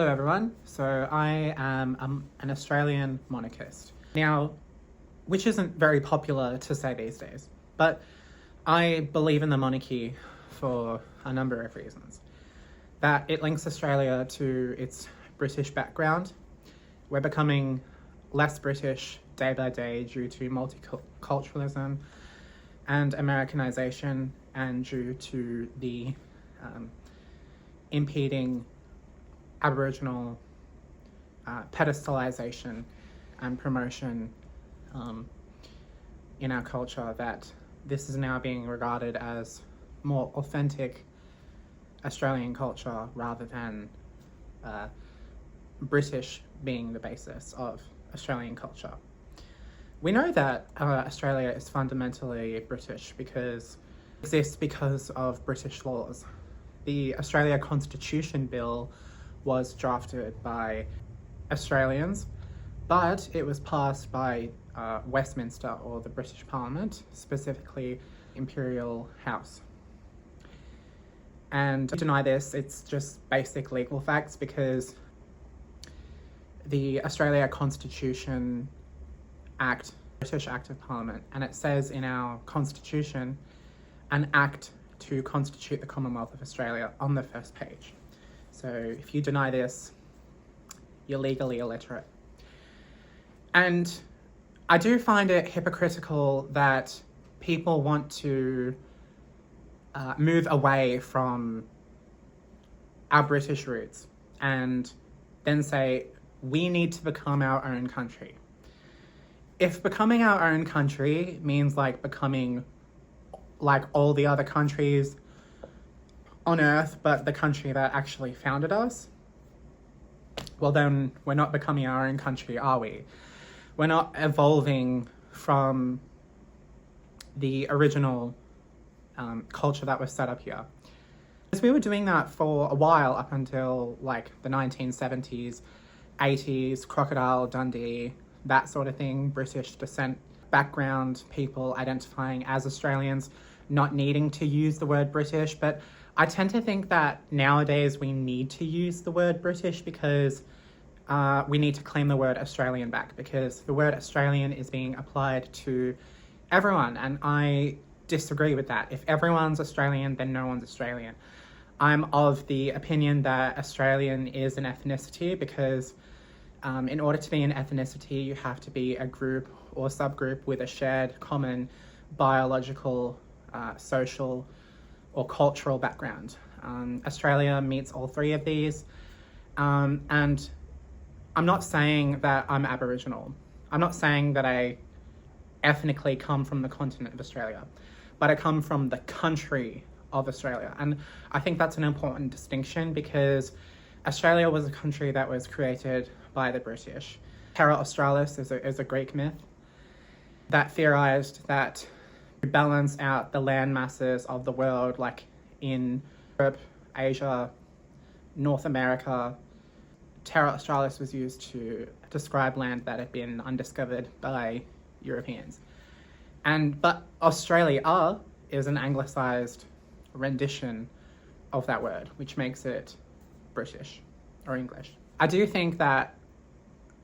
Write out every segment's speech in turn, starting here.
Hello everyone, so I am an Australian monarchist. Now, which isn't very popular to say these days, but I believe in the monarchy for a number of reasons. That it links Australia to its British background. We're becoming less British day by day due to multiculturalism and Americanization, and due to the impeding Aboriginal pedestalization and promotion in our culture, that this is now being regarded as more authentic Australian culture rather than British being the basis of Australian culture. We know that Australia is fundamentally British because it exists because of British laws. The Australia Constitution Bill was drafted by Australians, but it was passed by Westminster, or the British Parliament, specifically Imperial House. And to deny this, it's just basic legal facts, because the Australia Constitution Act, British Act of Parliament, and it says in our Constitution, an act to constitute the Commonwealth of Australia, on the first page. So if you deny this, you're legally illiterate. And I do find it hypocritical that people want to move away from our British roots and then say, we need to become our own country. If becoming our own country means like becoming like all the other countries on Earth, but the country that actually founded us, well then we're not becoming our own country, are we? We're not evolving from the original culture that was set up here. Because we were doing that for a while, up until like the 1970s, 80s, Crocodile Dundee, that sort of thing, British descent background people identifying as Australians, not needing to use the word British. But I tend to think that nowadays we need to use the word British because we need to claim the word Australian back, because the word Australian is being applied to everyone, and I disagree with that. If everyone's Australian, then no one's Australian. I'm of the opinion that Australian is an ethnicity, because in order to be an ethnicity, you have to be a group or subgroup with a shared common biological, social, or cultural background. Australia meets all three of these, and I'm not saying that I'm Aboriginal. I'm not saying that I ethnically come from the continent of Australia, but I come from the country of Australia. And I think that's an important distinction, because Australia was a country that was created by the British. Terra Australis is a Greek myth that theorized that to balance out the land masses of the world, like in Europe, Asia, North America, Terra Australis was used to describe land that had been undiscovered by Europeans. But Australia is an anglicised rendition of that word, which makes it British or English. I do think that,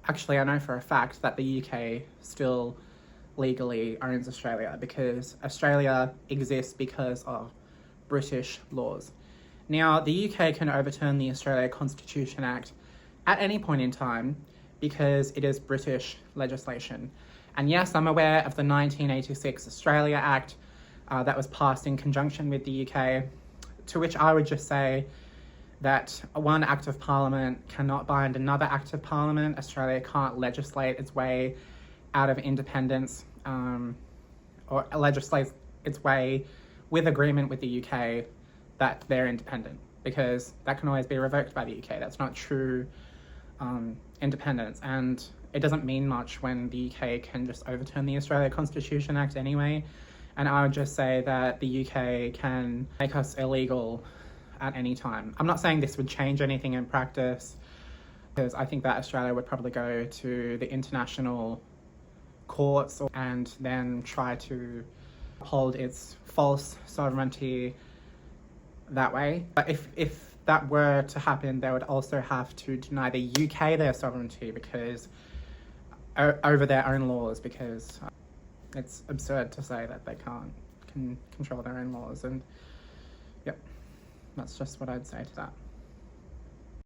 actually I know for a fact that the UK still legally owns Australia, because Australia exists because of British laws. Now, the UK can overturn the Australia Constitution Act at any point in time because it is British legislation. And yes, I'm aware of the 1986 Australia Act that was passed in conjunction with the UK, to which I would just say that one Act of Parliament cannot bind another Act of Parliament. Australia can't legislate its way out of independence or legislate its way with agreement with the UK that they're independent, because that can always be revoked by the UK. That's not true independence, and it doesn't mean much when the UK can just overturn the Australia Constitution Act anyway. And I would just say that the UK can make us illegal at any time. I'm not saying this would change anything in practice, because I think that Australia would probably go to the international courts and then try to uphold its false sovereignty that way. But if that were to happen, they would also have to deny the UK their sovereignty because over their own laws, because it's absurd to say that they can control their own laws. And yep, that's just what I'd say to that.